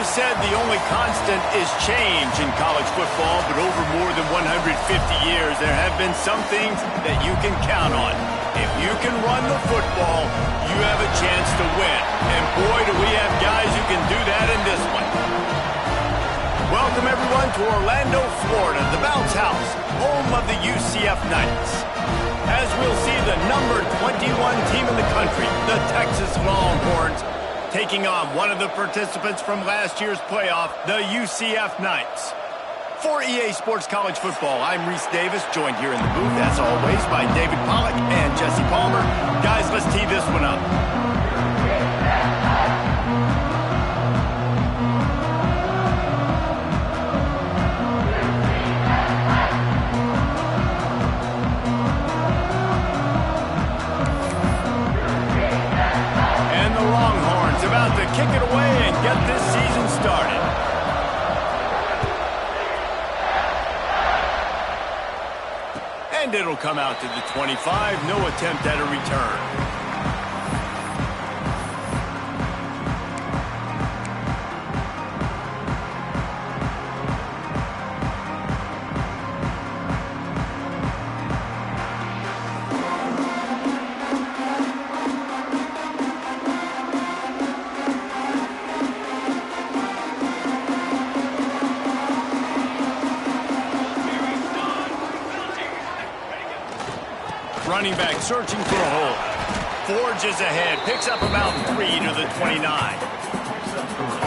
said the only constant is change in college football, but over more than 150 years, there have been some things that you can count on. If you can run the football, you have a chance to win. And boy, do we have guys who can do that in this one. Welcome, everyone, to Orlando, Florida, the Bounce House, home of the UCF Knights. As we'll see the number 21 team in the country, the Texas Longhorns, taking on one of the participants from last year's playoff, the UCF Knights. For EA Sports College Football, I'm Reese Davis, joined here in the booth, as always, by David Pollack and Jesse Palmer. Guys, let's tee this one up. About to kick it away and get this season started. And it'll come out to the 25. No attempt at a return. Running back searching for a hole. Forges ahead, picks up about 3 to the 29.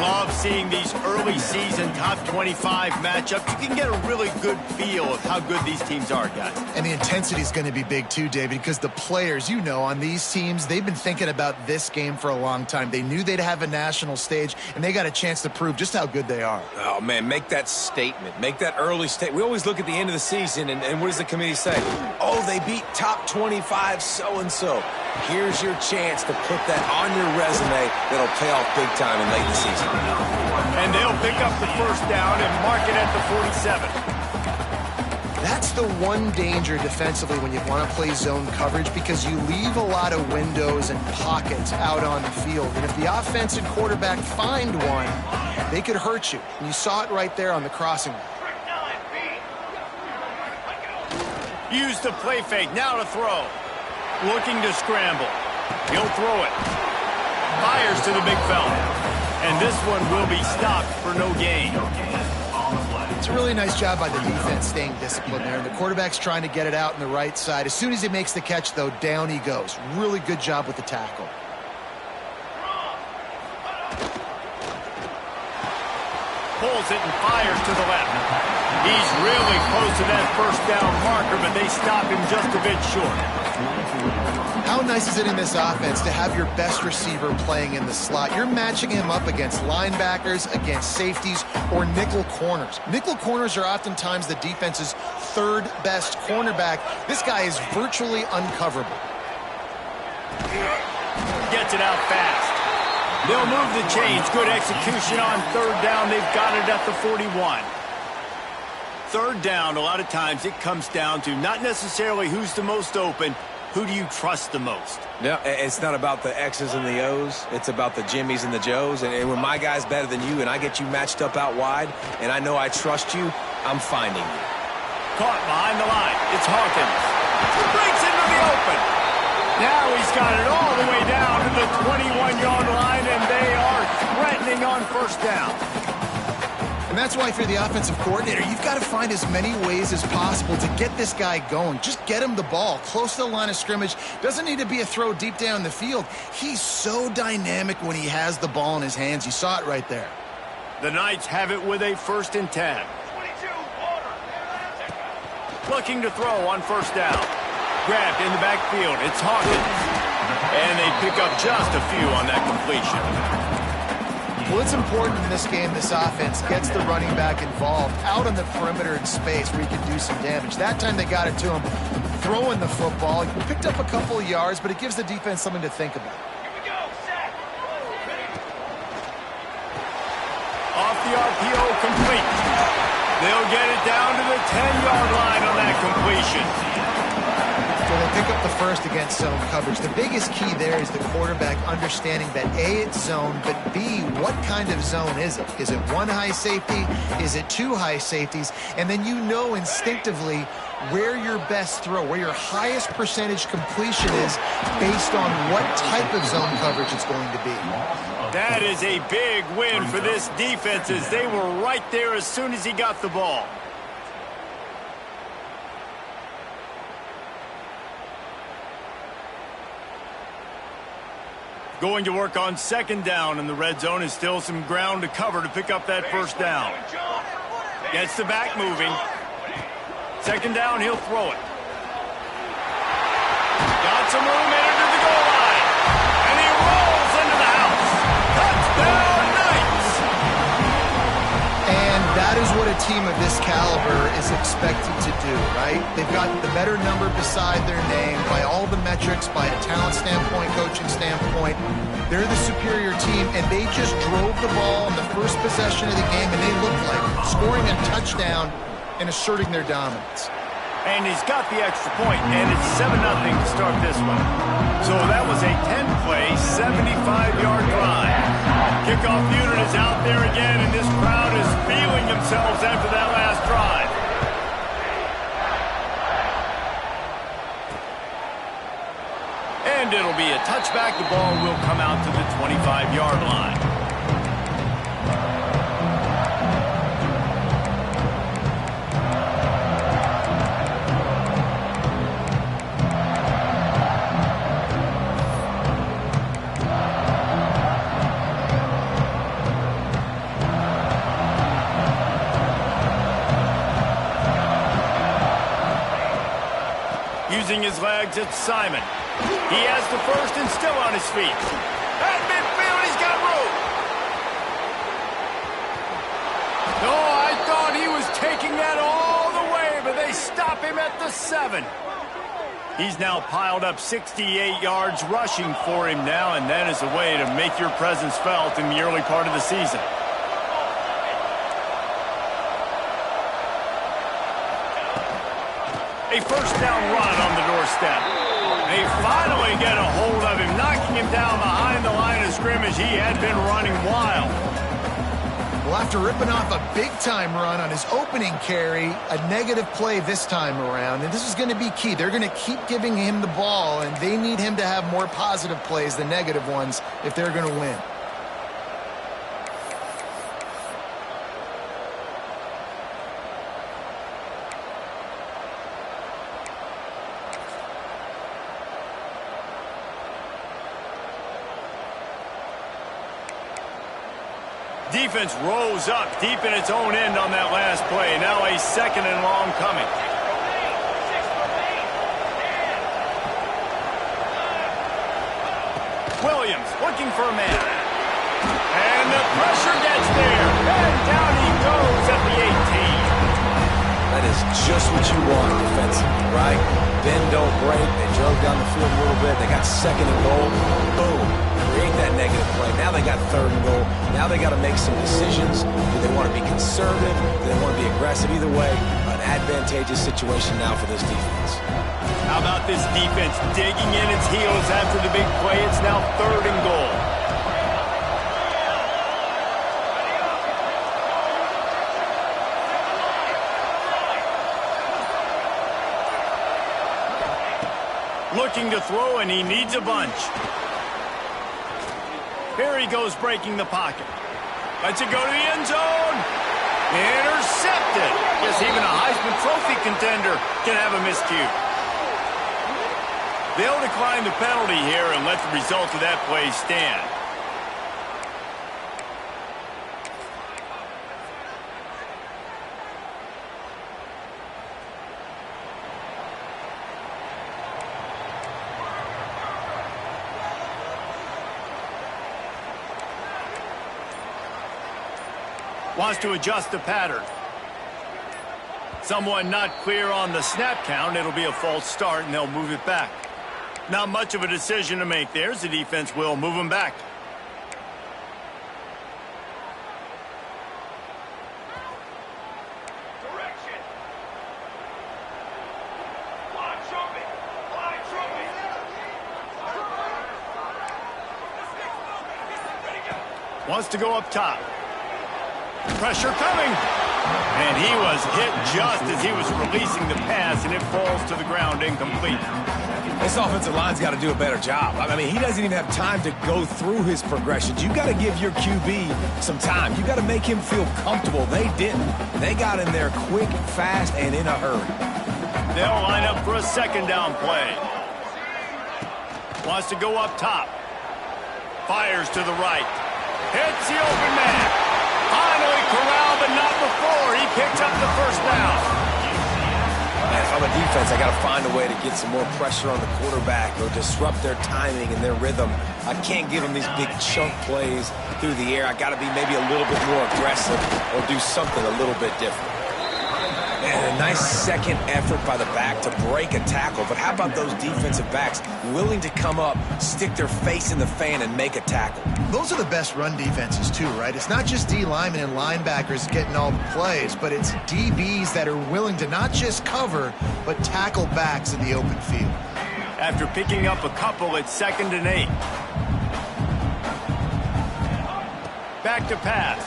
Love seeing these early season top 25 matchups. You can get a really good feel of how good these teams are, guys. And the intensity is going to be big too, David, because the players, you know, on these teams, they've been thinking about this game for a long time. They knew they'd have a national stage, and they got a chance to prove just how good they are. Oh, man, make that statement. Make that early statement. We always look at the end of the season, and what does the committee say? Oh, they beat top 25 so-and-so. Here's your chance to put that on your resume that'll pay off big time in late in the season. And they'll pick up the first down and mark it at the 47. That's the one danger defensively when you want to play zone coverage, because you leave a lot of windows and pockets out on the field. And if the offense and quarterback find one, they could hurt you. And you saw it right there on the crossing line. Use the play fake, now to throw. Looking to scramble. He'll throw it. Fires to the big fella. And this one will be stopped for no gain. It's a really nice job by the defense staying disciplined there. The quarterback's trying to get it out on the right side. As soon as he makes the catch, though, down he goes. Really good job with the tackle. Pulls it and fires to the left. He's really close to that first down marker, but they stop him just a bit short. How nice is it in this offense to have your best receiver playing in the slot? You're matching him up against linebackers, against safeties, or nickel corners. Nickel corners are oftentimes the defense's third best cornerback. This guy is virtually uncoverable. Gets it out fast. They'll move the chains. Good execution on third down. They've got it at the 41. Third down, a lot of times it comes down to not necessarily who's the most open, who do you trust the most? No, it's not about the X's and the O's. It's about the Jimmies and the Joes. And when my guy's better than you and I get you matched up out wide and I know I trust you, I'm finding you. Caught behind the line. It's Hawkins. He breaks into the open. Now he's got it all the way down to the 21-yard line, and they are threatening on first down. And that's why if you're the offensive coordinator, you've got to find as many ways as possible to get this guy going. Just get him the ball close to the line of scrimmage. Doesn't need to be a throw deep down the field. He's so dynamic when he has the ball in his hands. You saw it right there. The Knights have it with a 1st and 10. Looking to throw on first down. Grabbed in the backfield. It's Hawkins. And they pick up just a few on that completion. Well, it's important in this game this offense gets the running back involved out on the perimeter in space where he can do some damage. That time they got it to him throwing the football. He picked up a couple of yards, but it gives the defense something to think about. Off the RPO, complete. They'll get it down to the 10-yard line on that completion. Well, they pick up the first against zone coverage. The biggest key there is the quarterback understanding that A, it's zone, but B, what kind of zone is it? Is it one high safety? Is it two high safeties? And then you know instinctively where your best throw, where your highest percentage completion is based on what type of zone coverage it's going to be. That is a big win for this defense as they were right there as soon as he got the ball. Going to work on second down in the red zone is still some ground to cover to pick up that first down. Gets the back moving. Second down, he'll throw it. Got some room into the goal line. And he rolls into the house. Touchdown, Knights! And that is what a team of this caliber is expected to do, right? They've got the better number beside their name by all the metrics, by a talent standpoint, coaching standpoint. They're the superior team, and they just drove the ball on the first possession of the game, and they looked like scoring a touchdown and asserting their dominance. And he's got the extra point, and it's 7-0 to start this one. So that was a 10-play, 75-yard drive. Kickoff unit is out there again, and this crowd is feeling themselves after that last drive. And it'll be a touchback. The ball will come out to the 25-yard line. Using his legs, it's Simon. He has the first and still on his feet. At midfield, he's got room. No, I thought he was taking that all the way, but they stop him at the 7. He's now piled up 68 yards rushing for him now, and that is a way to make your presence felt in the early part of the season. A first down run on the doorstep. They finally get a hold of him, knocking him down behind the line of scrimmage. He had been running wild. Well, after ripping off a big-time run on his opening carry, a negative play this time around, and this is going to be key. They're going to keep giving him the ball, and they need him to have more positive plays than negative ones if they're going to win. Defense rose up deep in its own end on that last play. Now a second and long coming. Williams looking for a man. And the pressure gets there. And down he goes at the 18. That is just what you want defensively, right? Bend, don't break. They drove down the field a little bit. They got second and goal. Boom. Create that negative play. Now they got third and goal. Now they got to make some decisions. Do they want to be conservative? Do they want to be aggressive? Either way, an advantageous situation now for this defense. How about this defense digging in its heels after the big play? It's now third and goal. Looking to throw, and he needs a bunch. Here he goes breaking the pocket. Lets it go to the end zone. Intercepted. Guess even a Heisman Trophy contender can have a miscue. They'll decline the penalty here and let the result of that play stand. Wants to adjust the pattern. Someone not clear on the snap count. It'll be a false start, and they'll move it back. Not much of a decision to make there, as the defense will move them back. Wants to go up top. Pressure coming. And he was hit just as he was releasing the pass, and it falls to the ground incomplete. This offensive line's got to do a better job. I mean, he doesn't even have time to go through his progressions. You got to give your QB some time. You got to make him feel comfortable. They didn't. They got in there quick, fast, and in a hurry. They'll line up for a second down play. Wants to go up top. Fires to the right. Hits the open man. Finally corralled, but not before. He picks up the first down. Man, if I'm a defense, I got to find a way to get some more pressure on the quarterback or disrupt their timing and their rhythm. I can't give them these big chunk plays through the air. I got to be maybe a little bit more aggressive or do something a little bit different. And a nice second effort by the back to break a tackle. But how about those defensive backs willing to come up, stick their face in the fan, and make a tackle? Those are the best run defenses, too, right? It's not just D linemen and linebackers getting all the plays, but it's DBs that are willing to not just cover, but tackle backs in the open field. After picking up a couple, it's 2nd and 8. Back to pass.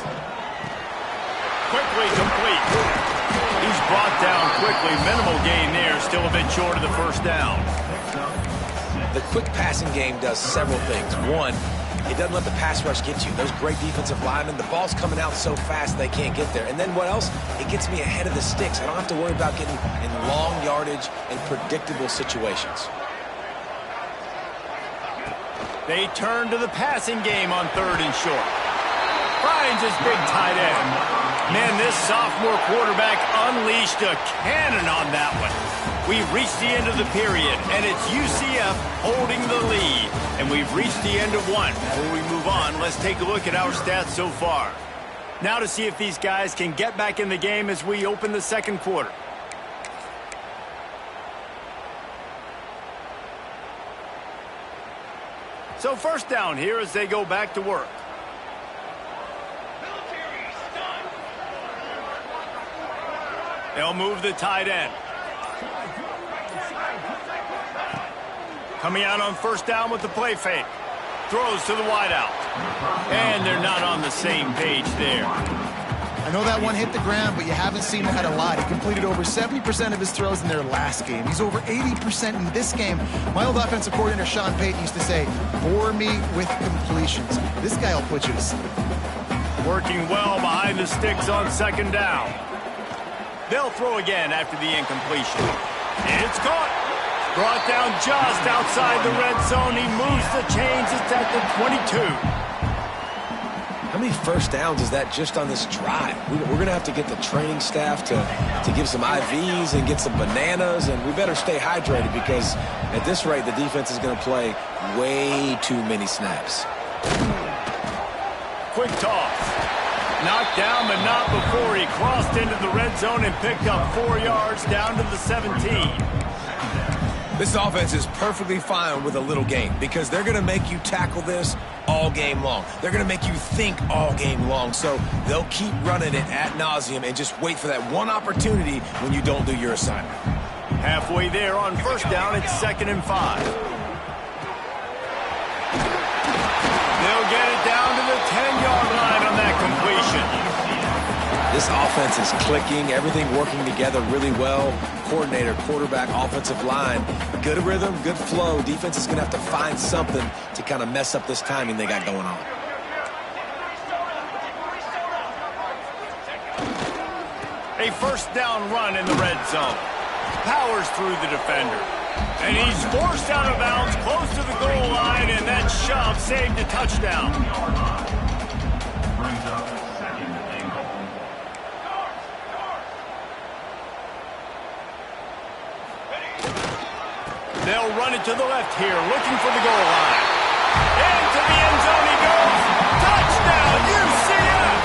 Quickly complete. He's brought down quickly. Minimal gain there. Still a bit short of the first down. The quick passing game does several things. One, it doesn't let the pass rush get you. Those great defensive linemen, the ball's coming out so fast they can't get there. And then what else? It gets me ahead of the sticks. I don't have to worry about getting in long yardage and predictable situations. They turn to the passing game on 3rd and short. Finds his big tight end. Man, this sophomore quarterback unleashed a cannon on that one. We've reached the end of the period, and it's UCF holding the lead. And we've reached the end of one. Before we move on, let's take a look at our stats so far. Now to see if these guys can get back in the game as we open the second quarter. So first down here as they go back to work. They'll move the tight end. Coming out on first down with the play fake. Throws to the wideout. And they're not on the same page there. I know that one hit the ground, but you haven't seen that a lot. He completed over 70% of his throws in their last game. He's over 80% in this game. My old offensive coordinator, Sean Payton, used to say, bore me with completions. This guy will put you to sleep. Working well behind the sticks on second down. They'll throw again after the incompletion. It's caught. Brought down just outside the red zone. He moves the chains. It's at the 22. How many first downs is that just on this drive? We're going to have to get the training staff to give some IVs and get some bananas, and we better stay hydrated because at this rate, the defense is going to play way too many snaps. Quick toss. Knocked down, but not before he crossed into the red zone and picked up 4 yards down to the 17. This offense is perfectly fine with a little game because they're going to make you tackle this all game long. They're going to make you think all game long. So they'll keep running it ad nauseum and just wait for that one opportunity when you don't do your assignment. Halfway there on first down, it's 2nd and 5. They'll get it down to the 10-yard line on that completion. This offense is clicking, everything working together really well. Coordinator, quarterback, offensive line. Good rhythm, good flow. Defense is going to have to find something to kind of mess up this timing they got going on. A first down run in the red zone. Powers through the defender. And he's forced out of bounds close to the goal line, and that shove saved a touchdown. They'll run it to the left here, looking for the goal line. Into the end zone he goes. Touchdown, UCF!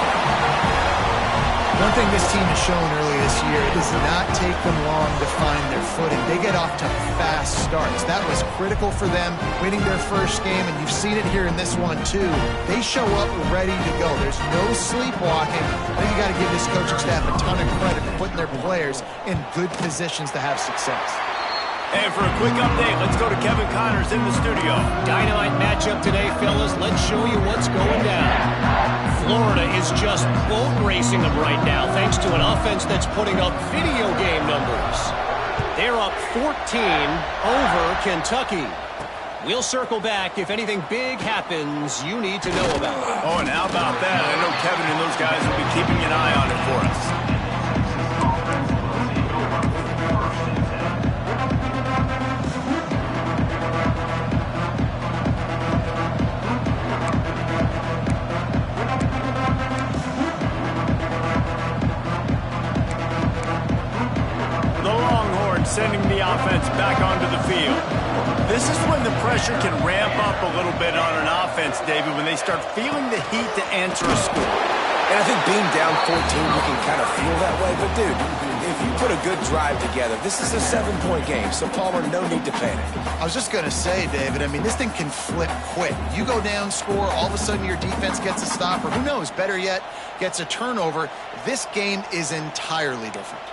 One thing this team has shown early this year, it does not take them long to find their footing. They get off to fast starts. That was critical for them, winning their first game, and you've seen it here in this one too. They show up ready to go. There's no sleepwalking. I think you got to give this coaching staff a ton of credit for putting their players in good positions to have success. And for a quick update, let's go to Kevin Connors in the studio. Dynamite matchup today, fellas. Let's show you what's going down. Florida is just boat racing them right now, thanks to an offense that's putting up video game numbers. They're up 14 over Kentucky. We'll circle back if anything big happens you need to know about. Oh, and how about that? I know Kevin and those guys will be keeping an eye on it for us. Sending the offense back onto the field. This is when the pressure can ramp up a little bit on an offense, David, when they start feeling the heat to answer a score. And I think being down 14, you can kind of feel that way. But, dude, if you put a good drive together, this is a 7-point game, so, Palmer, no need to panic. I was just going to say, David, I mean, this thing can flip quick. You go down, score, all of a sudden your defense gets a stop, or who knows, better yet, gets a turnover. This game is entirely different.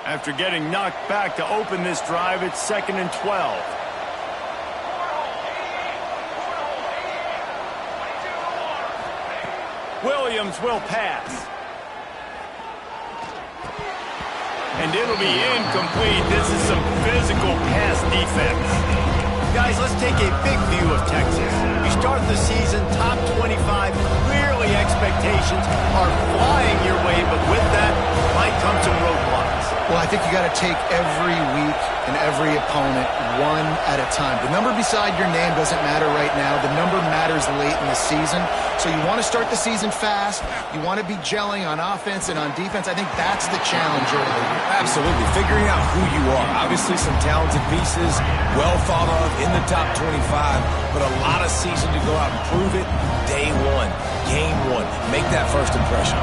After getting knocked back to open this drive, it's 2nd and 12. Williams will pass. And it'll be incomplete. This is some physical pass defense. Guys, let's take a big view of Texas. You start the season top 25. Clearly expectations are flying your way, but with that might come some roadblocks. Well, I think you got to take every week and every opponent one at a time. The number beside your name doesn't matter right now. The number matters late in the season. So you want to start the season fast. You want to be gelling on offense and on defense. I think that's the challenge early. Absolutely. Figuring out who you are. Obviously some talented pieces, well thought of in the top 25, but a lot of season to go out and prove it. Day one, game one. Make that first impression.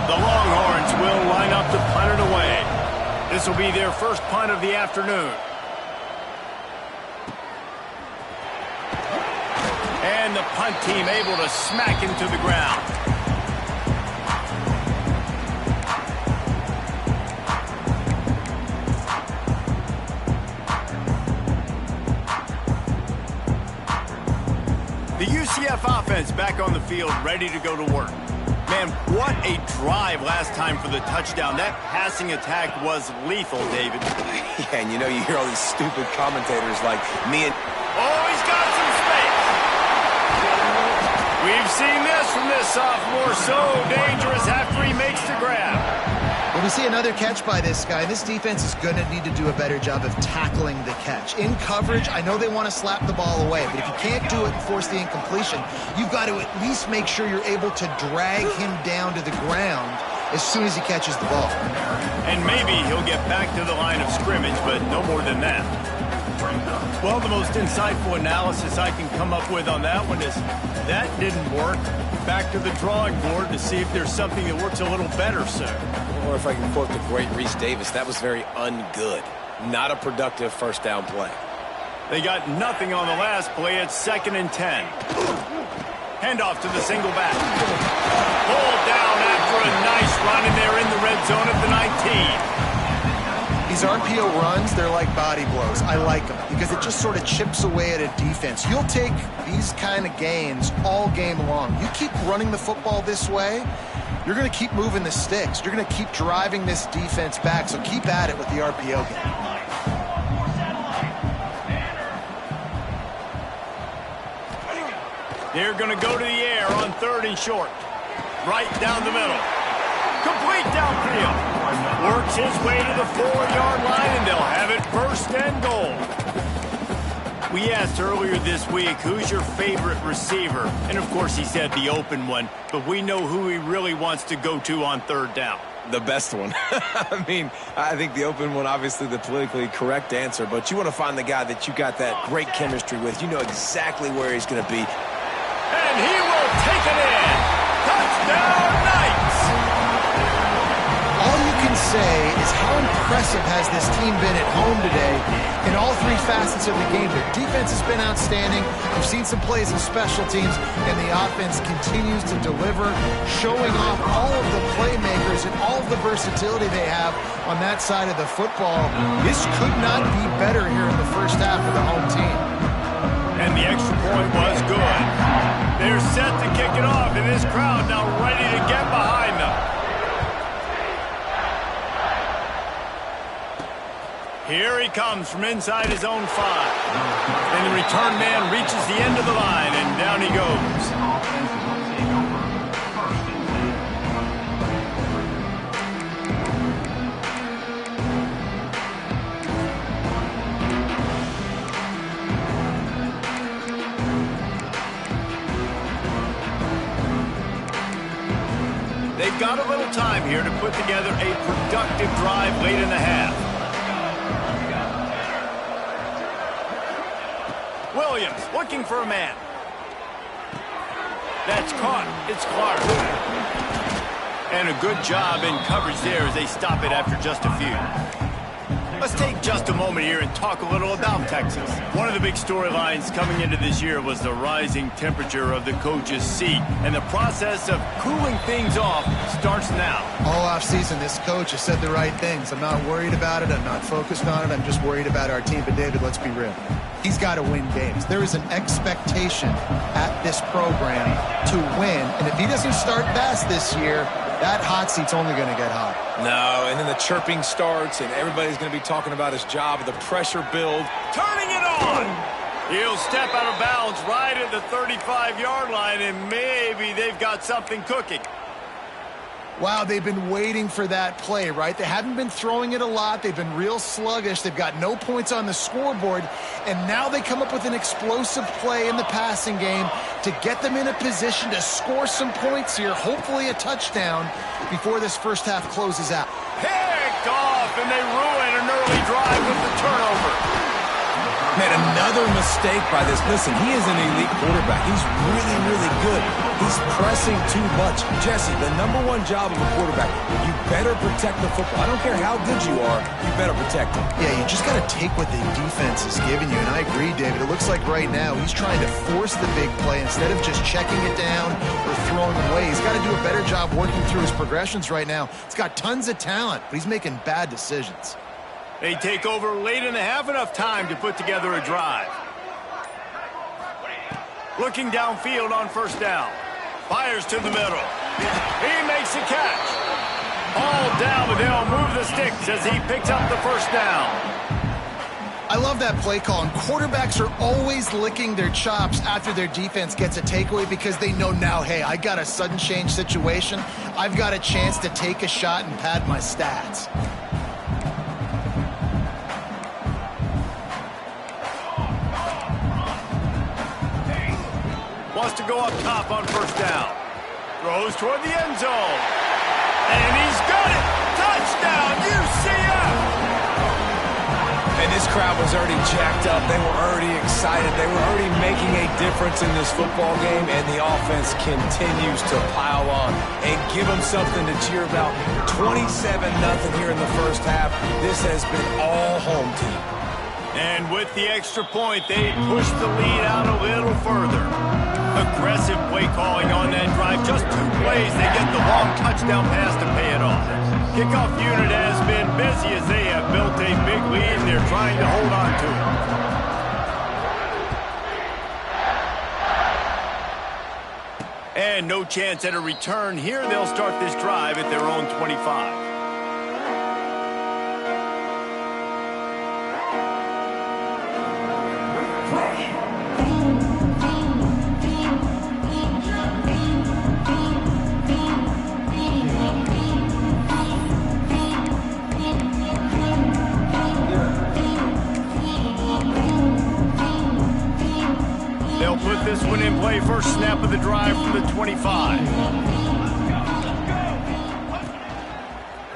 The Longhorns will line up to punt it away. This will be their first punt of the afternoon. And the punt team able to smack him to the ground. The UCF offense back on the field, ready to go to work. Man, what a drive last time for the touchdown. That passing attack was lethal, David. Yeah, and you know, you hear all these stupid commentators like me and... Oh, he's got some space. We've seen this from this sophomore. So dangerous after he makes the grab. When we see another catch by this guy, this defense is going to need to do a better job of tackling the catch. In coverage, I know they want to slap the ball away, but if you can't do it and force the incompletion, you've got to at least make sure you're able to drag him down to the ground as soon as he catches the ball. And maybe he'll get back to the line of scrimmage, but no more than that. Well, the most insightful analysis I can come up with on that one is that didn't work. Back to the drawing board to see if there's something that works a little better, sir. Or if I can quote the great Reese Davis, that was very ungood. Not a productive first down play. They got nothing on the last play. It's 2nd and 10. Handoff to the single back. Pulled down after a nice run, and they're in the red zone at the 19. These RPO runs, they're like body blows. I like them because it just sort of chips away at a defense. You'll take these kind of gains all game long. You keep running the football this way, you're going to keep moving the sticks. You're going to keep driving this defense back, so keep at it with the RPO game. They're going to go to the air on 3rd and short. Right down the middle. Complete downfield. Works his way to the 4-yard line, and they'll have it 1st and goal. We asked earlier this week, who's your favorite receiver? And, of course, he said the open one, but we know who he really wants to go to on 3rd down. The best one. I mean, I think the open one, obviously the politically correct answer, but you want to find the guy that you got that great chemistry with. You know exactly where he's going to be. And he will take it in. Touchdown, Knights! All you can say is how impressive has this team been at home today in all three facets of the game. Their defense has been outstanding. We've seen some plays in special teams, and the offense continues to deliver, showing off all of the playmakers and all of the versatility they have on that side of the football. This could not be better here in the first half for the home team. And the extra point was good. They're set to kick it off, and this crowd now ready to get behind them. Here he comes from inside his own 5. And the return man reaches the end of the line, and down he goes. They've got a little time here to put together a productive drive late in the half. Williams looking for a man. That's caught. It's Clark. And a good job in coverage there as they stop it after just a few. Let's take just a moment here and talk a little about Texas. One of the big storylines coming into this year was the rising temperature of the coach's seat. And the process of cooling things off starts now. All offseason, this coach has said the right things. I'm not worried about it. I'm not focused on it. I'm just worried about our team. But, David, let's be real. He's got to win games. There is an expectation at this program to win. And if he doesn't start fast this year, that hot seat's only going to get hot. No, and then the chirping starts, and everybody's going to be talking about his job, the pressure build. Turning it on! He'll step out of bounds right at the 35-yard line, and maybe they've got something cooking. Wow, they've been waiting for that play, right? They haven't been throwing it a lot. They've been real sluggish. They've got no points on the scoreboard, and now they come up with an explosive play in the passing game to get them in a position to score some points here, hopefully a touchdown, before this first half closes out. Picked off, and they ruin an early drive with the turnover. Man, another mistake by this. Listen, he is an elite quarterback. He's really, really good. He's pressing too much. Jesse, the #1 job of a quarterback, you better protect the football. I don't care how good you are, you better protect it. Yeah, you just got to take what the defense is giving you, and I agree, David. It looks like right now he's trying to force the big play instead of just checking it down or throwing it away. He's got to do a better job working through his progressions right now. He's got tons of talent, but he's making bad decisions. They take over late in the half, enough time to put together a drive. Looking downfield on first down. Fires to the middle. He makes a catch. All down, but they'll move the sticks as he picks up the first down. I love that play call, and quarterbacks are always licking their chops after their defense gets a takeaway because they know now, hey, I got a sudden change situation. I've got a chance to take a shot and pad my stats. Wants to go up top on first down. Throws toward the end zone. And he's got it. Touchdown, UCF! And this crowd was already jacked up. They were already excited. They were already making a difference in this football game, and the offense continues to pile on and give them something to cheer about. 27-0 here in the first half. This has been all home team. And with the extra point, they push the lead out a little further. Aggressive play calling on that drive. Just 2 plays, they get the long touchdown pass to pay it off. Kickoff unit has been busy as they have built a big lead, and they're trying to hold on to it. And no chance at a return here. They'll start this drive at their own 25. They'll put this one in play. First snap of the drive from the 25.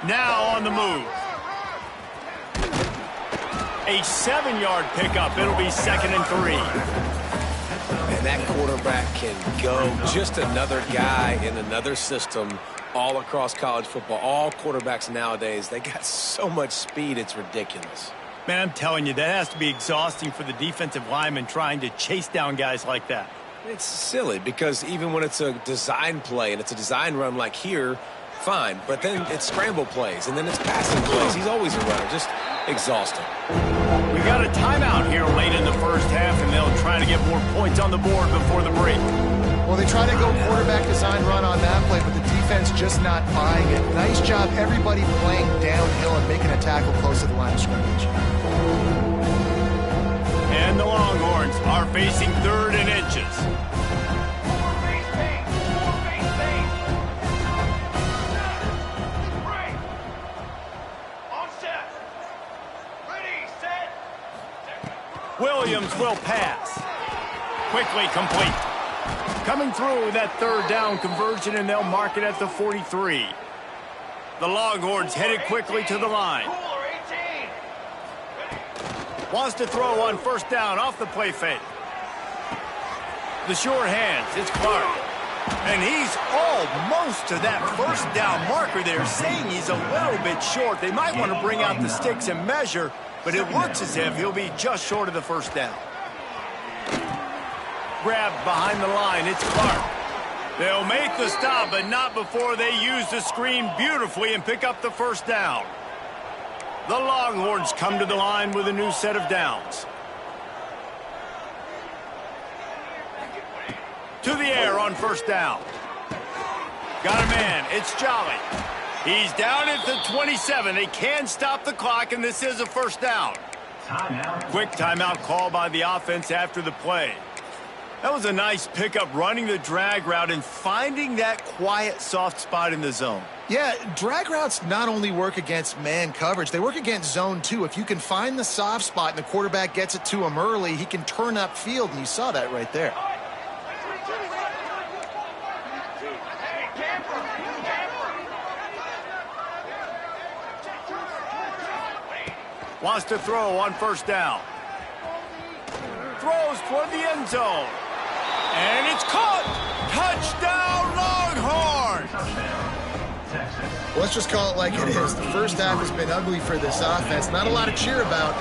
Now on the move. A 7-yard pickup. It'll be 2nd and 3. And that quarterback can go. Just another guy in another system all across college football. All quarterbacks nowadays, they got so much speed, it's ridiculous. Man, I'm telling you, that has to be exhausting for the defensive lineman trying to chase down guys like that. It's silly because even when it's a design play and it's a design run like here, fine. But then it's scramble plays and then it's passing plays. He's always a runner. Just exhausting. We got a timeout here late in the first half, and they'll try to get more points on the board before the break. Well, they try to go quarterback design run on that play, but the defense just not buying it. Nice job, everybody playing downhill and making a tackle close to the line of scrimmage. And the Longhorns are facing 3rd and inches. Williams will pass. Quickly complete. Coming through with that 3rd down conversion, and they'll mark it at the 43. The Longhorns headed quickly to the line. Wants to throw on 1st down off the play fake. The sure hands, it's Clark. And he's almost to that 1st down marker there, saying he's a little bit short. They might want to bring out the sticks and measure, but it looks as if he'll be just short of the 1st down. Grabbed behind the line, it's Clark. They'll make the stop, but not before they use the screen beautifully and pick up the 1st down. The Longhorns come to the line with a new set of downs. To the air on 1st down. Got a man, it's Jolly. He's down at the 27. They can stop the clock, and this is a 1st down. Quick timeout call by the offense after the play. That was a nice pickup, running the drag route and finding that quiet, soft spot in the zone. Yeah, drag routes not only work against man coverage, they work against zone too. If you can find the soft spot and the quarterback gets it to him early, he can turn upfield, and you saw that right there. Wants to throw on 1st down. Throws toward the end zone. And it's caught! Touchdown, Longhorns! Let's just call it like it is. The 1st half has been ugly for this offense. Not a lot to cheer about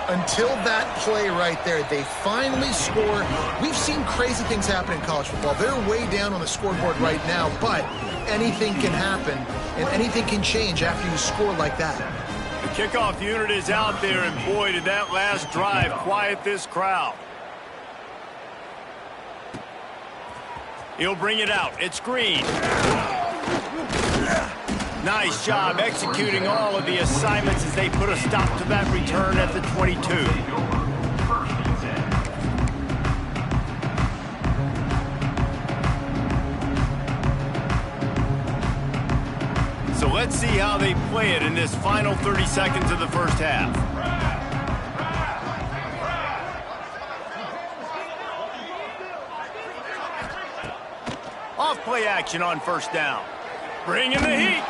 until that play right there. They finally score. We've seen crazy things happen in college football. They're way down on the scoreboard right now, but anything can happen, and anything can change after you score like that. The kickoff unit is out there, and boy, did that last drive quiet this crowd. He'll bring it out. It's Green. Nice job executing all of the assignments as they put a stop to that return at the 22. So let's see how they play it in this final 30 seconds of the 1st half. Off play action on 1st down. Bringing the heat.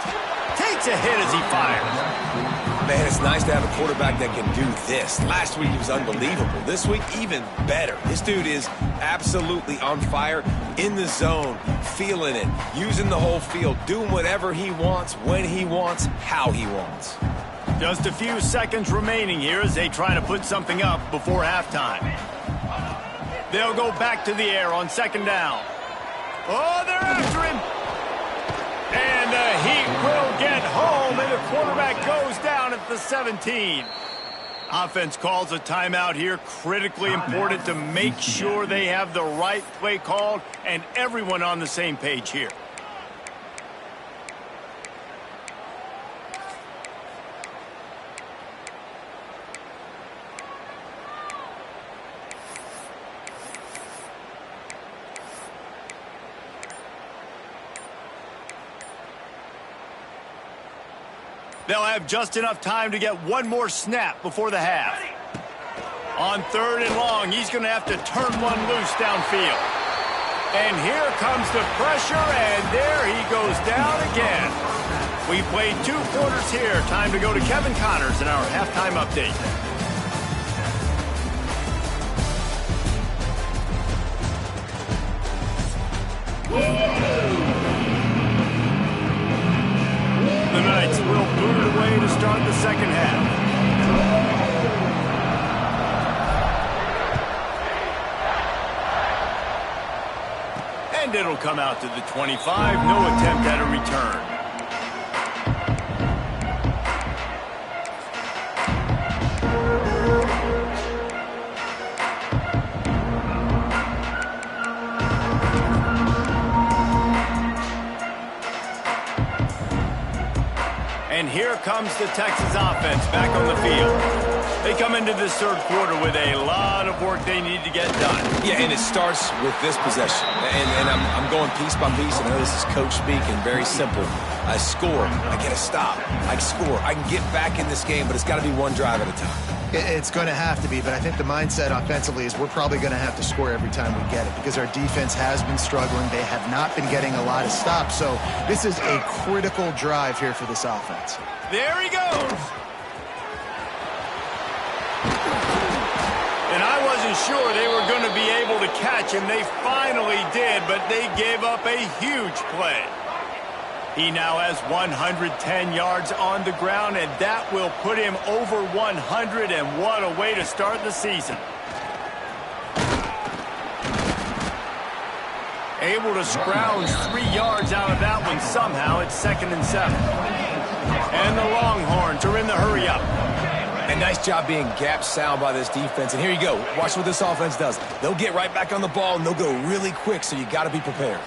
Takes a hit as he fires. Man, it's nice to have a quarterback that can do this. Last week he was unbelievable. This week, even better. This dude is absolutely on fire, in the zone, feeling it, using the whole field, doing whatever he wants, when he wants, how he wants. Just a few seconds remaining here as they try to put something up before halftime. They'll go back to the air on 2nd down. Oh, they're after him. And the Heat will get home, and the quarterback goes down at the 17. Offense calls a timeout here. Critically important to make sure they have the right play called and everyone on the same page here. They'll have just enough time to get one more snap before the half. On 3rd and long, he's going to have to turn one loose downfield. And here comes the pressure, and there he goes down again. We played 2 quarters here. Time to go to Kevin Connors in our halftime update. offense will boot it away to start the second half. And it'll come out to the 25. No attempt at a return. And here comes the Texas offense back on the field. They come into this third quarter with a lot of work they need to get done. Yeah, and it starts with this possession. And I'm going piece by piece. I know this is coach speak and very simple. I score. I get a stop. I score. I can get back in this game, but it's got to be one drive at a time. It's going to have to be, but I think the mindset offensively is we're probably going to have to score every time we get it because our defense has been struggling. They have not been getting a lot of stops, so this is a critical drive here for this offense. There he goes. And I wasn't sure they were going to be able to catch him. They finally did, but they gave up a huge play. He now has 110 yards on the ground, and that will put him over 100, and what a way to start the season. Able to scrounge 3 yards out of that one somehow. It's 2nd and 7. And the Longhorns are in the hurry-up. And nice job being gap sound by this defense. And here you go. Watch what this offense does. They'll get right back on the ball, and they'll go really quick, so you got to be prepared.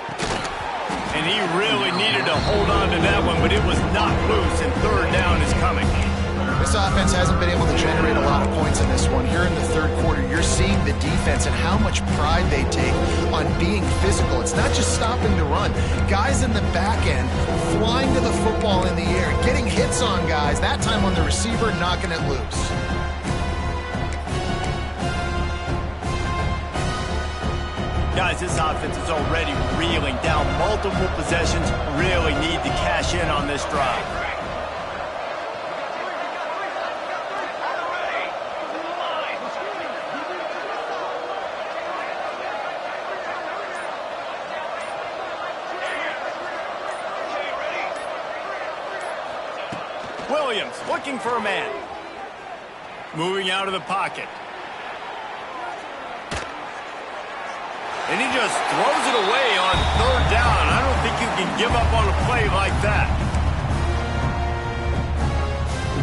And he really needed to hold on to that one, but it was not loose, and third down is coming. This offense hasn't been able to generate a lot of points in this one. Here in the third quarter, you're seeing the defense and how much pride they take on being physical. It's not just stopping to run. Guys in the back end flying to the football in the air, getting hits on guys, that time on the receiver, knocking it loose. Guys, this offense is already reeling down multiple possessions. Really need to cash in on this drive. Williams looking for a man. Moving out of the pocket. And he just throws it away on third down. I don't think you can give up on a play like that.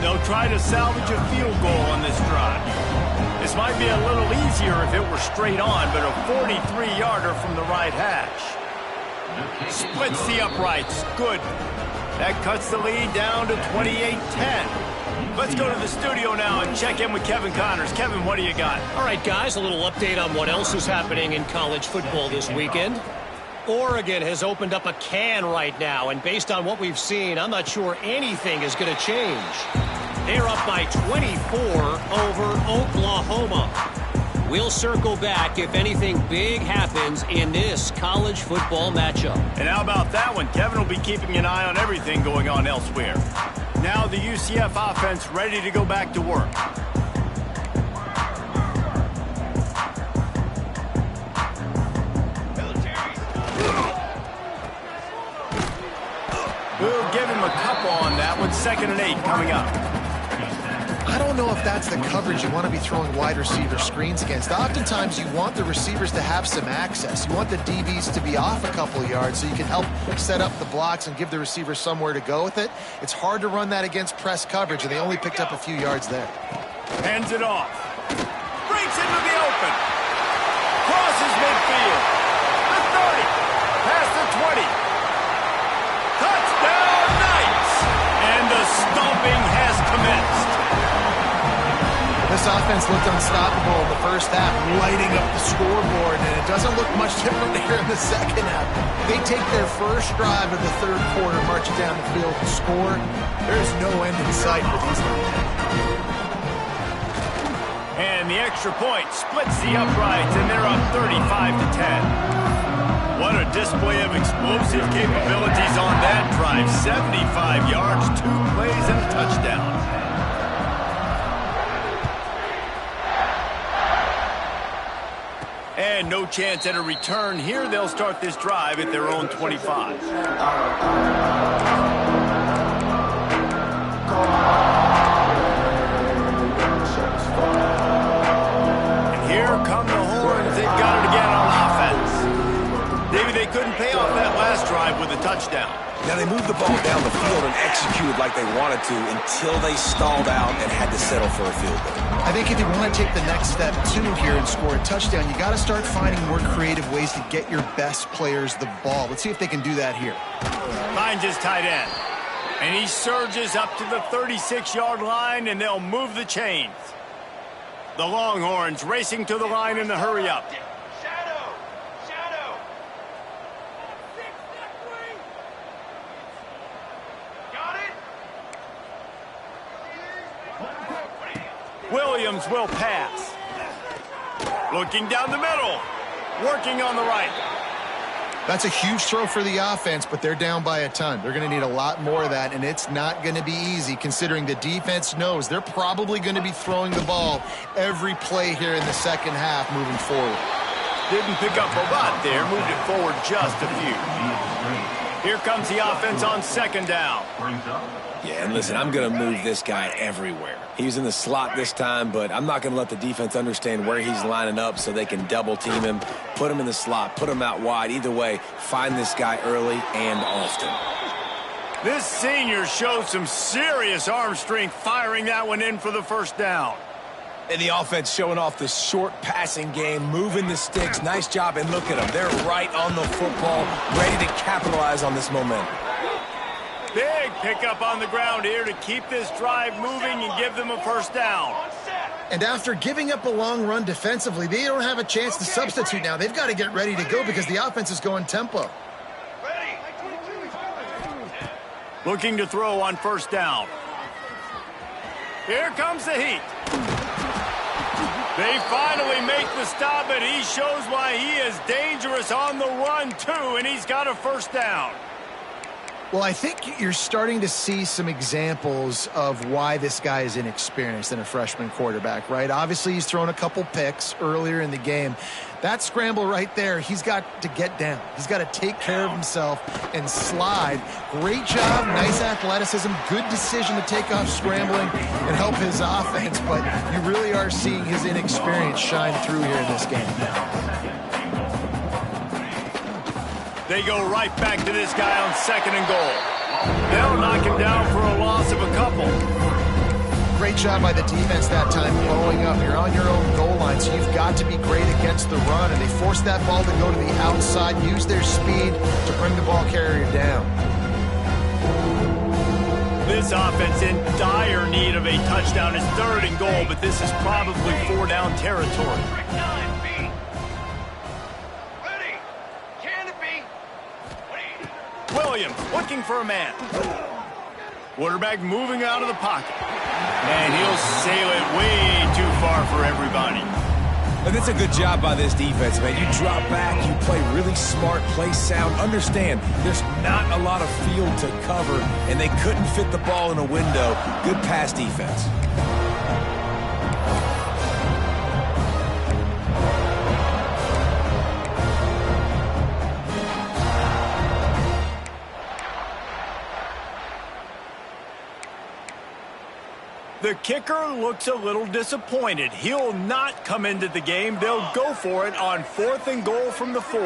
They'll try to salvage a field goal on this drive. This might be a little easier if it were straight on, but a 43-yarder from the right hash. Splits the uprights. Good. That cuts the lead down to 28-10. Let's go to the studio now and check in with Kevin Connors. Kevin, what do you got? All right, guys, a little update on what else is happening in college football this weekend. Oregon has opened up a can right now, and based on what we've seen, I'm not sure anything is going to change. They're up by 24 over Oklahoma. We'll circle back if anything big happens in this college football matchup. And how about that one? Kevin will be keeping an eye on everything going on elsewhere. Now the UCF offense ready to go back to work. We'll give him a couple on that one. 2nd and 8 coming up. I don't know if that's the coverage you want to be throwing wide receiver screens against. Oftentimes, you want the receivers to have some access. You want the DBs to be off a couple of yards so you can help set up the blocks and give the receiver somewhere to go with it. It's hard to run that against press coverage, and they only picked up a few yards there. Hands it off. Breaks into the open. Crosses midfield. The 30. Past the 20. Touchdown, Knights! And the stomping has commenced. This offense looked unstoppable in the first half, lighting up the scoreboard, and it doesn't look much different here in the second half. They take their first drive of the third quarter, march it down the field to score. There's no end in sight for these guys. And the extra point splits the uprights, and they're up 35-10. What a display of explosive capabilities on that drive. 75 yards, 2 plays, and a touchdown. And no chance at a return here. They'll start this drive at their own 25. field and executed like they wanted to until they stalled out and had to settle for a field goal. I think if you want to take the next step, too, here and score a touchdown, you got to start finding more creative ways to get your best players the ball. Let's see if they can do that here. Finds his tight end. And he surges up to the 36-yard line, and they'll move the chains. The Longhorns racing to the line in the hurry-up. Williams will pass. Looking down the middle. Working on the right. That's a huge throw for the offense, but they're down by a ton. They're going to need a lot more of that, and it's not going to be easy considering the defense knows they're probably going to be throwing the ball every play here in the second half moving forward. Didn't pick up a lot there. Moved it forward just a few. Here comes the offense on second down. Yeah, and listen, I'm going to move this guy everywhere. He's in the slot this time, but I'm not going to let the defense understand where he's lining up so they can double-team him, put him in the slot, put him out wide. Either way, find this guy early and often. This senior showed some serious arm strength firing that one in for the first down. And the offense showing off the short passing game, moving the sticks. Nice job, and look at them. They're right on the football, ready to capitalize on this momentum. Big pickup on the ground here to keep this drive moving and give them a first down. And after giving up a long run defensively, they don't have a chance to substitute now. They've got to get ready to go because the offense is going tempo. Looking to throw on first down. Here comes the heat. They finally make the stop, but he shows why he is dangerous on the run, too, and he's got a first down. Well, I think you're starting to see some examples of why this guy is inexperienced in a freshman quarterback, right? Obviously, he's thrown a couple picks earlier in the game. That scramble right there, he's got to get down. He's got to take care of himself and slide. Great job, nice athleticism, good decision to take off scrambling and help his offense, but you really are seeing his inexperience shine through here in this game. They go right back to this guy on second and goal. They'll knock him down for a loss of a couple. Great job by the defense that time blowing up. You're on your own goal line, so you've got to be great against the run. And they forced that ball to go to the outside, use their speed to bring the ball carrier down. This offense in dire need of a touchdown. It's third and goal, but this is probably four-down territory. Williams looking for a man. Quarterback moving out of the pocket. And he'll sail it way too far for everybody. And it's a good job by this defense, man. You drop back, you play really smart, play sound. Understand, there's not a lot of field to cover, and they couldn't fit the ball in a window. Good pass defense. The kicker looks a little disappointed. He'll not come into the game. They'll go for it on fourth and goal from the 4.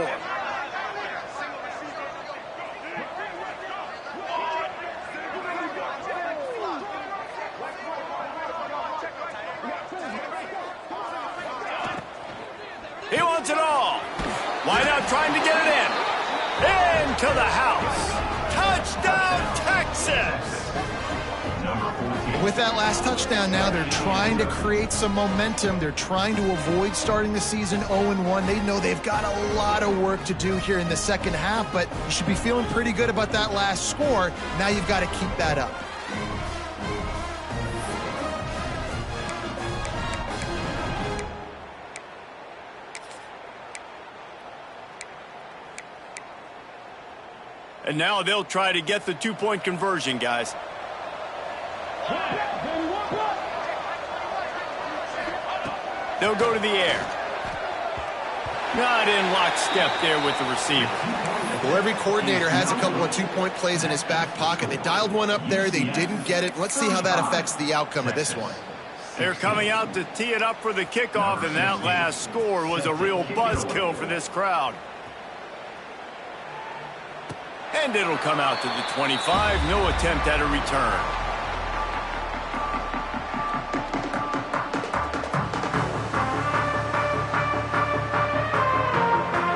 He wants it all. Wide out trying to get it in. Into the house. Touchdown, Texas! With that last touchdown now, they're trying to create some momentum. They're trying to avoid starting the season 0-1. They know they've got a lot of work to do here in the second half, but you should be feeling pretty good about that last score. Now you've got to keep that up. And now they'll try to get the two-point conversion, guys. They'll go to the air. Not in lockstep there with the receiver. Well, every coordinator has a couple of two-point plays in his back pocket. They dialed one up there. They didn't get it. Let's see how that affects the outcome of this one. They're coming out to tee it up for the kickoff, and that last score was a real buzzkill for this crowd. And it'll come out to the 25. No attempt at a return.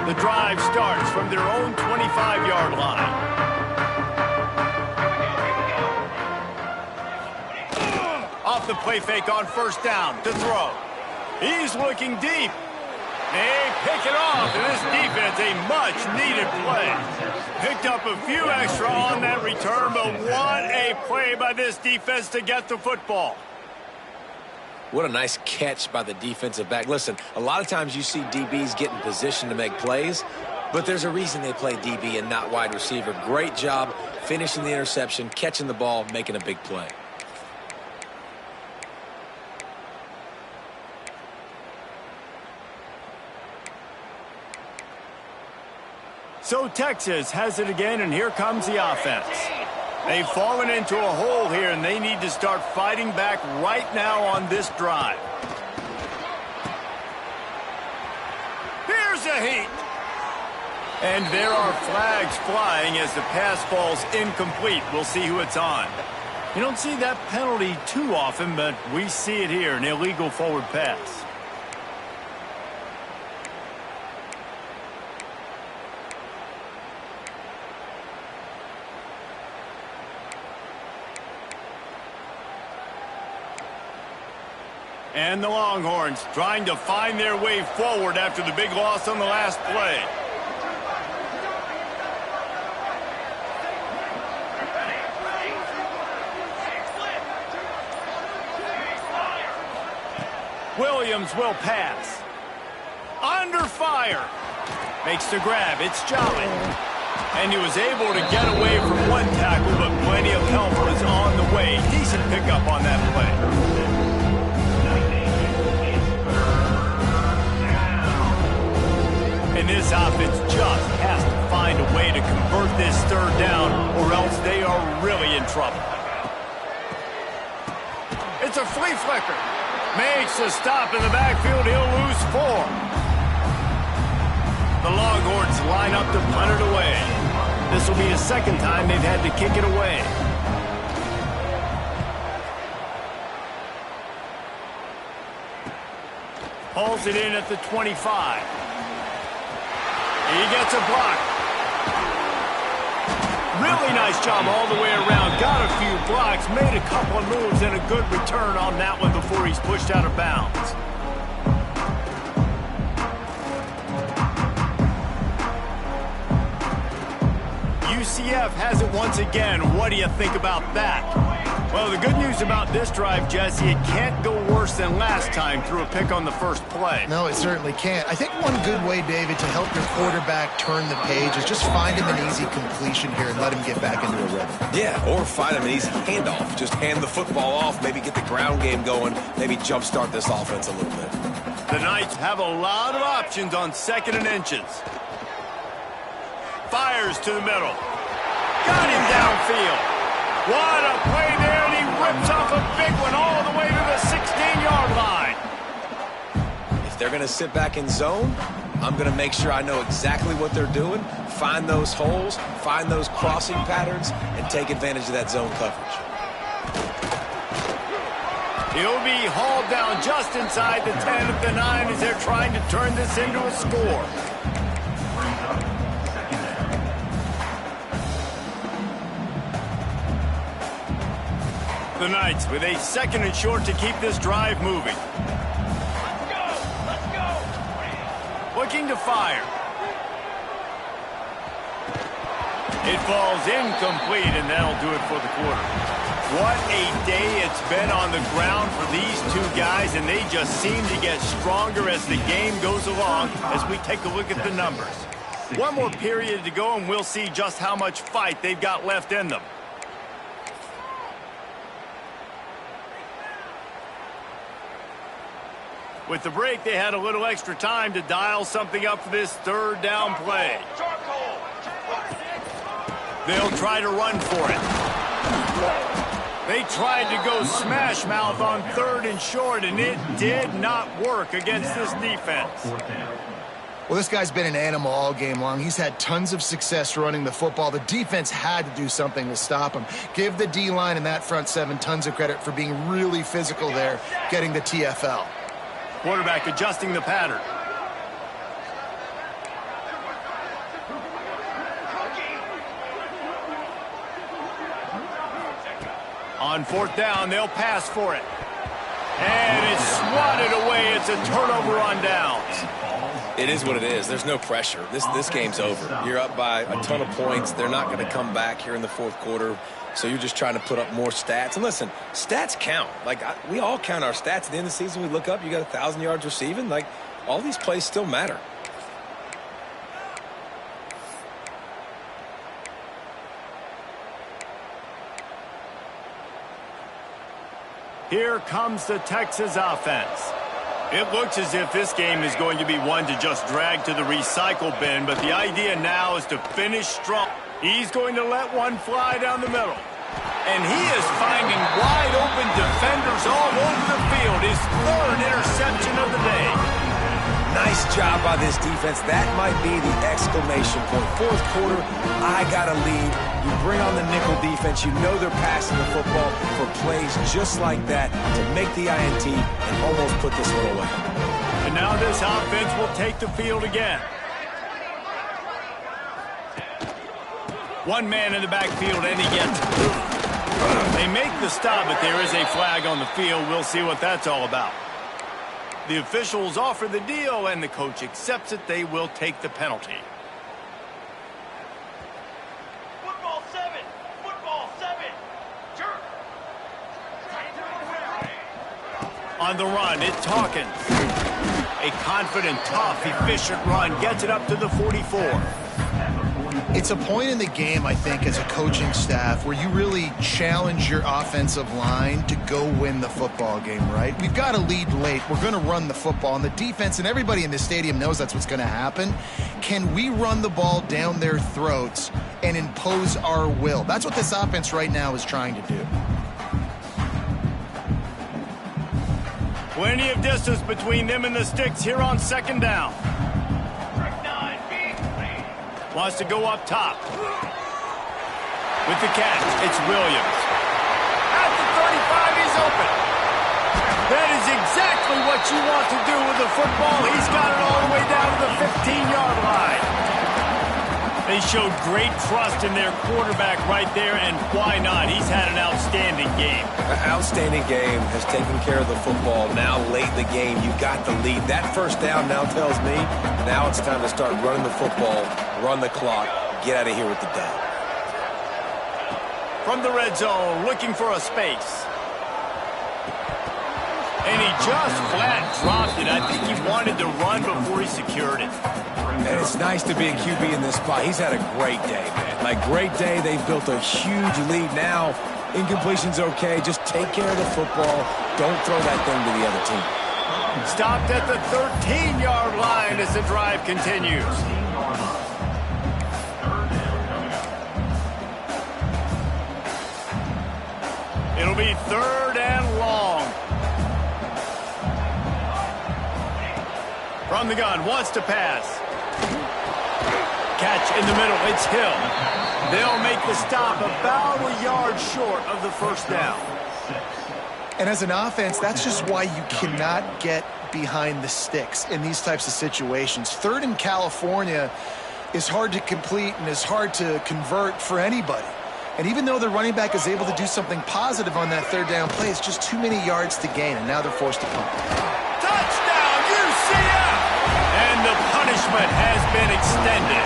The drive starts from their own 25-yard line. Off the play fake on first down to throw. He's looking deep. They pick it off, and this defense, a much-needed play. Picked up a few extra on that return, but what a play by this defense to get the football. What a nice catch by the defensive back. Listen, a lot of times you see DBs get in position to make plays, but there's a reason they play DB and not wide receiver. Great job finishing the interception, catching the ball, making a big play. So Texas has it again, and here comes the offense. They've fallen into a hole here, and they need to start fighting back right now on this drive. Here's a heat. And there are flags flying as the pass falls incomplete. We'll see who it's on. You don't see that penalty too often, but we see it here, an illegal forward pass. And the Longhorns trying to find their way forward after the big loss on the last play. Williams will pass. Under fire. Makes the grab. It's Jolly. And he was able to get away from one tackle, but plenty of help was on the way. Decent pickup on that play. And this offense just has to find a way to convert this third down, or else they are really in trouble. It's a flea flicker. Makes a stop in the backfield. He'll lose 4. The Longhorns line up to punt it away. This will be the second time they've had to kick it away. Hauls it in at the 25. He gets a block. Really nice job all the way around. Got a few blocks, made a couple of moves, and a good return on that one before he's pushed out of bounds. UCF has it once again. What do you think about that? Well, the good news about this drive, Jesse, it can't go worse than last time through a pick on the first play. No, it certainly can't. I think one good way, David, to help your quarterback turn the page is just find him an easy completion here and let him get back into a rhythm. Yeah, or find him an easy handoff. Just hand the football off, maybe get the ground game going, maybe jumpstart this offense a little bit. The Knights have a lot of options on 2nd and inches. Fires to the middle. Got him downfield. What a play there, and he rips off a big one all the way to the 16-yard line. If they're going to sit back in zone, I'm going to make sure I know exactly what they're doing, find those holes, find those crossing patterns, and take advantage of that zone coverage. He'll be hauled down just inside the 10 at the 9 as they're trying to turn this into a score. The Knights with a 2nd and short to keep this drive moving. Let's go. Looking to fire. It falls incomplete, and that'll do it for the quarter. What a day it's been on the ground for these two guys, and they just seem to get stronger as the game goes along as we take a look at the numbers. One more period to go, and we'll see just how much fight they've got left in them. With the break, they had a little extra time to dial something up for this third down play. They'll try to run for it. They tried to go smash mouth on 3rd and short, and it did not work against this defense. Well, this guy's been an animal all game long. He's had tons of success running the football. The defense had to do something to stop him. Give the D-line and that front seven tons of credit for being really physical there, getting the TFL. Quarterback adjusting the pattern. On fourth down, they'll pass for it. And it's swatted away. It's a turnover on downs. It is what it is. There's no pressure. This game's over. You're up by a ton of points. They're not going to come back here in the fourth quarter. So you're just trying to put up more stats. And listen, stats count. Like, we all count our stats. At the end of the season, we look up, you got 1,000 yards receiving. Like, all these plays still matter. Here comes the Texas offense. It looks as if this game is going to be one to just drag to the recycle bin, but the idea now is to finish strong. He's going to let one fly down the middle. And he is finding wide open defenders all over the field. His third interception of the day. Nice job by this defense. That might be the exclamation point. Fourth quarter, I got a lead. You bring on the nickel defense. You know they're passing the football for plays just like that to make the INT and almost put this one away. And now this offense will take the field again. One man in the backfield, and he gets it. They make the stop, but there is a flag on the field. We'll see what that's all about. The officials offer the deal, and the coach accepts it. They will take the penalty. Football 7. Football 7. Jerk. On the run, it's Hawkins. A confident, tough, efficient run gets it up to the 44. It's a point in the game, I think, as a coaching staff where you really challenge your offensive line to go win the football game, right? We've got to lead late. We're going to run the football. And the defense and everybody in the stadium knows that's what's going to happen. Can we run the ball down their throats and impose our will? That's what this offense right now is trying to do. Plenty of distance between them and the sticks here on second down. Wants to go up top. With the catch, it's Williams. At the 35, he's open. That is exactly what you want to do with the football. He's got it all the way down to the 15-yard line. They showed great trust in their quarterback right there, and why not? He's had an outstanding game. An outstanding game, has taken care of the football. Now late in the game, you got the lead. That first down now tells me now it's time to start running the football, run the clock, get out of here with the dub. From the red zone, looking for a space. And he just flat dropped it. I think he wanted to run before he secured it. And it's nice to be a QB in this spot. He's had a great day, man. Like, great day. They've built a huge lead now. Incompletion's okay. Just take care of the football. Don't throw that thing to the other team. Stopped at the 13-yard line as the drive continues. It'll be third and long. From the gun, wants to pass. Catch in the middle, it's Hill. They'll make the stop about a yard short of the first down. And as an offense, that's just why you cannot get behind the sticks in these types of situations. Third in California is hard to complete and is hard to convert for anybody. And even though the running back is able to do something positive on that third down play, it's just too many yards to gain, and now they're forced to punt. Touchdown, UCF! And the punishment has been extended.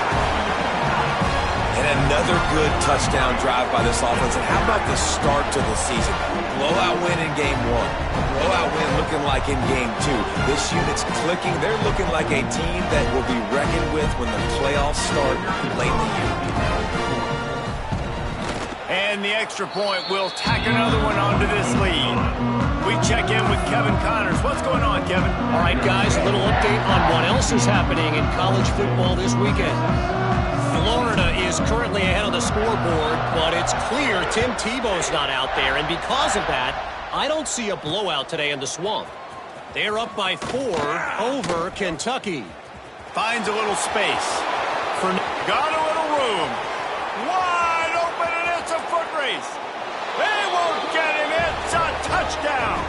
And another good touchdown drive by this offense. And how about the start to the season? Blowout win in game one. Blowout win looking like in game two. This unit's clicking. They're looking like a team that will be reckoned with when the playoffs start late in the year. And the extra point will tack another one onto this lead. We check in with Kevin Connors. What's going on, Kevin? All right, guys, a little update on what else is happening in college football this weekend. Florida is currently ahead of the scoreboard, but it's clear Tim Tebow's not out there, and because of that, I don't see a blowout today in the Swamp. They're up by 4 over Kentucky. Finds a little space. Got a little room. Wide open, and it's a foot race. They won't get him. It's a touchdown.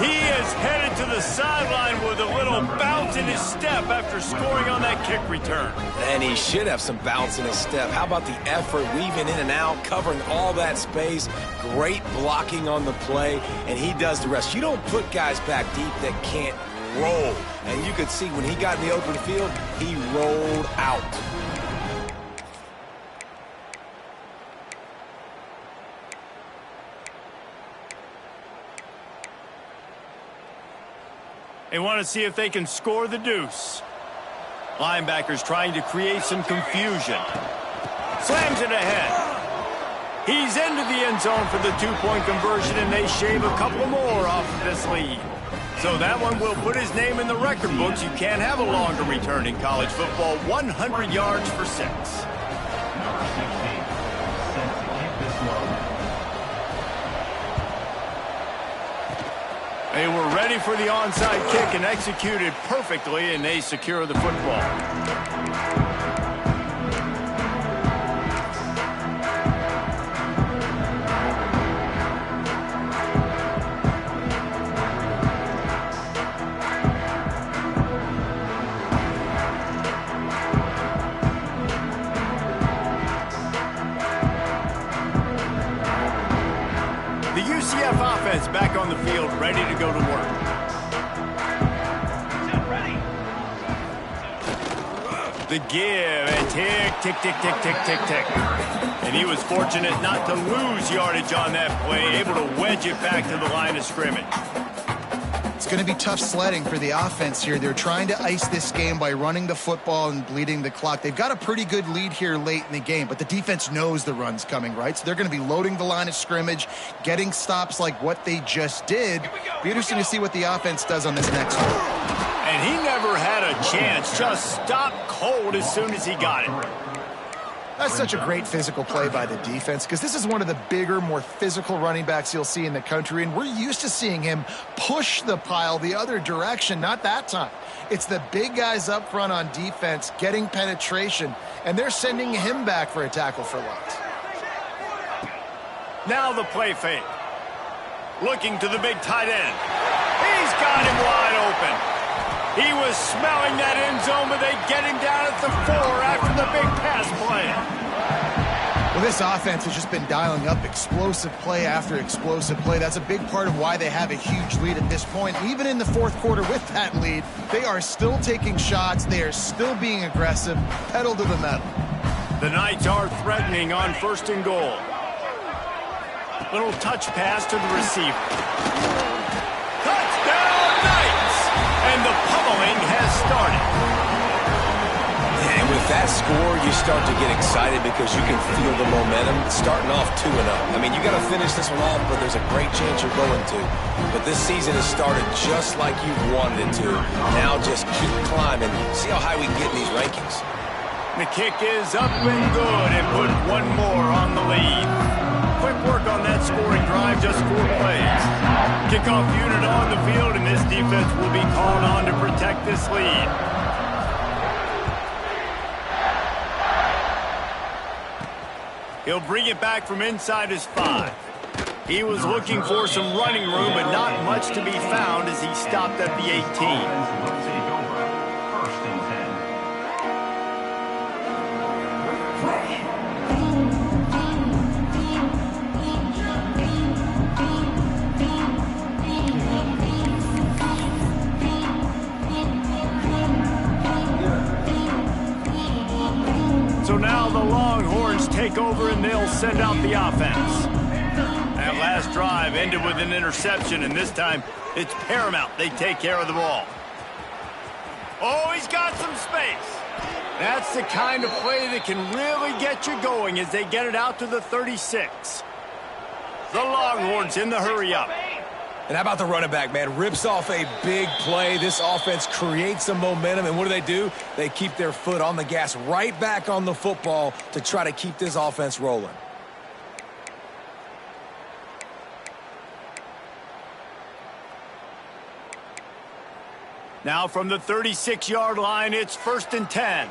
He is headed to the sideline with a little bounce in his step after scoring on that kick return. And he should have some bounce in his step. How about the effort, weaving in and out, covering all that space, great blocking on the play, and he does the rest. You don't put guys back deep that can't roll. And you could see when he got in the open field, he rolled out. They want to see if they can score the deuce. Linebackers trying to create some confusion. Slams it ahead. He's into the end zone for the two-point conversion, and they shave a couple more off of this lead. So that one will put his name in the record books. You can't have a longer return in college football. 100 yards for 6. They were ready for the onside kick and executed perfectly, and they secure the football. The UCF offense back on the field, ready to go to work. The give, and tick, tick, tick, tick, tick, tick, tick. And he was fortunate not to lose yardage on that play, able to wedge it back to the line of scrimmage. It's going to be tough sledding for the offense here. They're trying to ice this game by running the football and bleeding the clock. They've got a pretty good lead here late in the game, but the defense knows the run's coming, right? So they're going to be loading the line of scrimmage, getting stops like what they just did. Be interesting to see what the offense does on this next one. And he never had a chance, just stopped cold as soon as he got it. That's such a great physical play by the defense, because this is one of the bigger, more physical running backs you'll see in the country, and we're used to seeing him push the pile the other direction. Not that time. It's the big guys up front on defense getting penetration, and they're sending him back for a tackle for loss. Now the play fake. Looking to the big tight end. He's got him wide open. He was smelling that end zone, but they get him down at the 4 after the big pass play. Well, this offense has just been dialing up explosive play after explosive play. That's a big part of why they have a huge lead at this point. Even in the fourth quarter with that lead, they are still taking shots. They are still being aggressive, pedal to the metal. The Knights are threatening on 1st and goal. Little touch pass to the receiver. Touchdown, Knights! And the pummeling has started. And with that score, you start to get excited because you can feel the momentum starting off 2-0. I mean, you got to finish this one off, but there's a great chance you're going to. But this season has started just like you wanted it to. Now just keep climbing. See how high we can get in these rankings. The kick is up and good, and put one more on the lead. Quick work on that scoring drive, just 4 plays. Kickoff unit on the field, and this defense will be called on to protect this lead. He'll bring it back from inside his 5. He was looking for some running room, but not much to be found as he stopped at the 18. So now the Longhorns take over and they'll send out the offense. That last drive ended with an interception, and this time it's paramount they take care of the ball. Oh, he's got some space. That's the kind of play that can really get you going as they get it out to the 36. The Longhorns in the hurry up. And how about the running back, man? Rips off a big play. This offense creates some momentum, and what do? They keep their foot on the gas right back on the football to try to keep this offense rolling. Now from the 36-yard line, it's 1st and 10.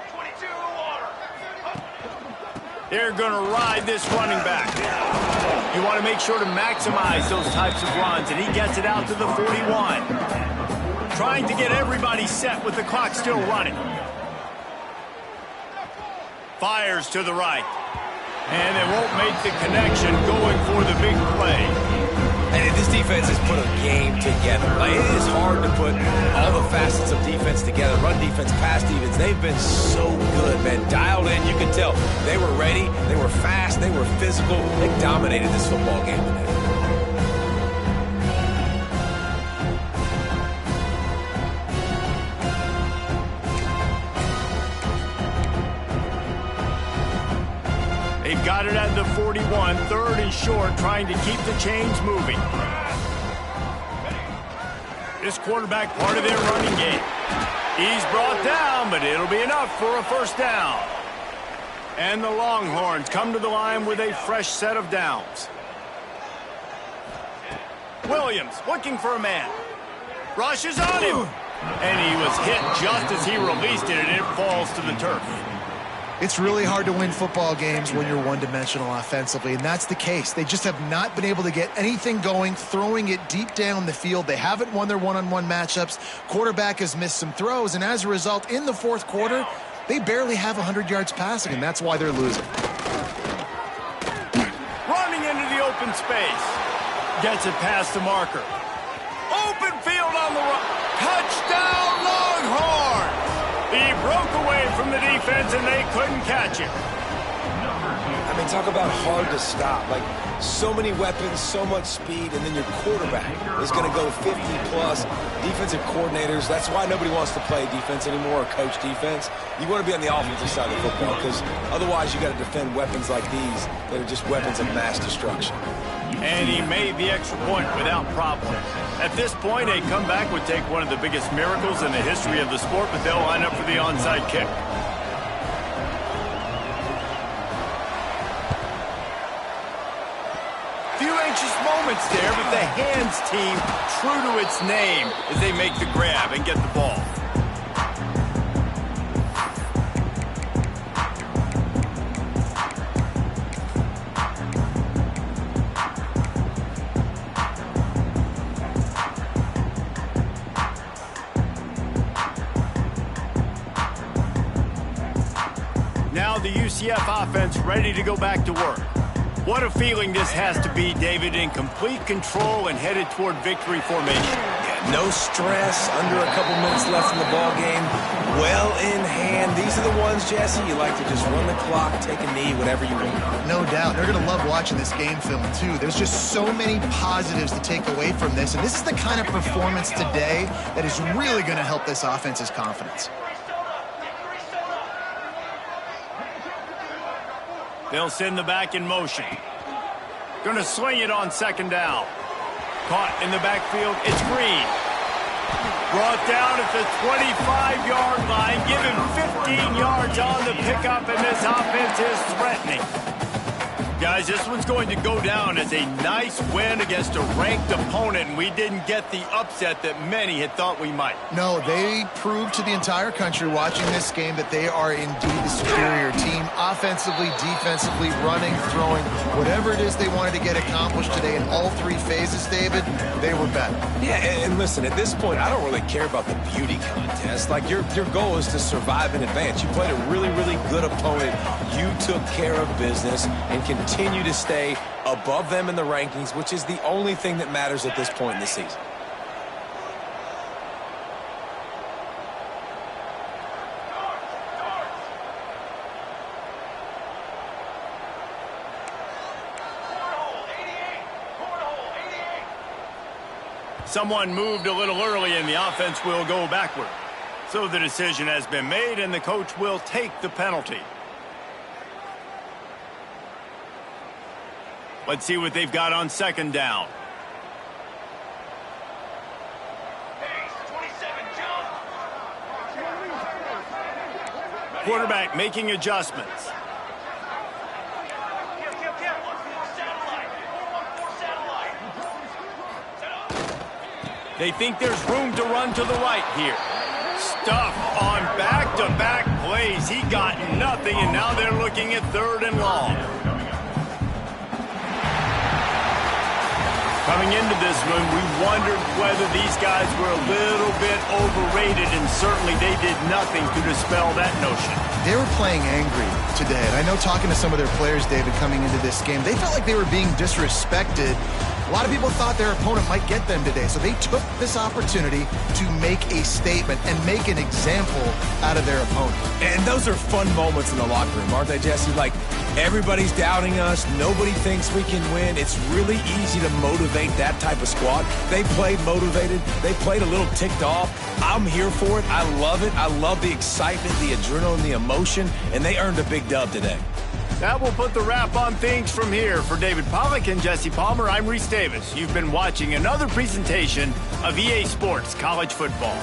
22 in the water. They're going to ride this running back. You want to make sure to maximize those types of runs, and he gets it out to the 41. Trying to get everybody set with the clock still running. Fires to the right. And they won't make the connection going for the big play. And this defense has put a game together. Like, it is hard to put all the facets of defense together. Run defense, pass defense. They've been so good, man. Dialed in, you can tell. They were ready. They were fast. They were physical. They dominated this football game today. They've got it at the 41, 3rd and short, trying to keep the chains moving. This quarterback part of their running game. He's brought down, but it'll be enough for a 1st down. And the Longhorns come to the line with a fresh set of downs. Williams looking for a man. Rushes on him. And he was hit just as he released it, and it falls to the turf. It's really hard to win football games when you're one-dimensional offensively, and that's the case. They just have not been able to get anything going, throwing it deep down the field. They haven't won their one-on-one matchups. Quarterback has missed some throws, and as a result, in the 4th quarter, they barely have 100 yards passing, and that's why they're losing. Running into the open space. Gets it past the marker. Open field on the run. Touchdown, Longhorns! He broke away from the defense, and they couldn't catch him. I mean, talk about hard to stop. Like, so many weapons, so much speed, and then your quarterback is going to go 50-plus. Defensive coordinators, that's why nobody wants to play defense anymore or coach defense. You want to be on the offensive side of the football because otherwise you got to defend weapons like these that are just weapons of mass destruction. And he made the extra point without problem. At this point, a comeback would take one of the biggest miracles in the history of the sport, but they'll line up for the onside kick. Few anxious moments there, but the hands team true to its name as they make the grab and get the ball. Now the UCF offense ready to go back to work. What a feeling this has to be, David, in complete control and headed toward victory formation. Yeah, no stress, under a couple minutes left in the ball game. Well in hand. These are the ones, Jesse, you like to just run the clock, take a knee, whatever you want. No doubt. They're going to love watching this game film, too. There's just so many positives to take away from this, and this is the kind of performance today that is really going to help this offense's confidence. They'll send the back in motion. Going to swing it on 2nd down. Caught in the backfield. It's Green. Brought down at the 25-yard line. Give him 15 yards on the pickup, and this offense is threatening. Guys, this one's going to go down as a nice win against a ranked opponent, and we didn't get the upset that many had thought we might. No, they proved to the entire country watching this game that they are indeed the superior team. Offensively, defensively, running, throwing, whatever it is they wanted to get accomplished today in all 3 phases, David, they were better. Yeah, and listen, at this point, I don't really care about the beauty contest. Like, your goal is to survive in advance. You played a really, really good opponent. You took care of business and continue to stay above them in the rankings, which is the only thing that matters at this point in the season. Someone moved a little early, and the offense will go backward. So the decision has been made, and the coach will take the penalty. Let's see what they've got on 2nd down. Quarterback making adjustments. They think there's room to run to the right here. Stuff on back-to-back plays. He got nothing, and now they're looking at 3rd and long. Coming into this one, we wondered whether these guys were a little bit overrated, and certainly they did nothing to dispel that notion. They were playing angry today, and I know talking to some of their players, David, coming into this game, they felt like they were being disrespected. A lot of people thought their opponent might get them today, so they took this opportunity to make a statement and make an example out of their opponent. And those are fun moments in the locker room, aren't they, Jesse? Like, everybody's doubting us. Nobody thinks we can win. It's really easy to motivate that type of squad. They played motivated. They played a little ticked off. I'm here for it. I love it. I love the excitement, the adrenaline, the emotion, and they earned a big dub today. That will put the wrap on things from here. For David Pollack and Jesse Palmer, I'm Reese Davis. You've been watching another presentation of EA Sports College Football.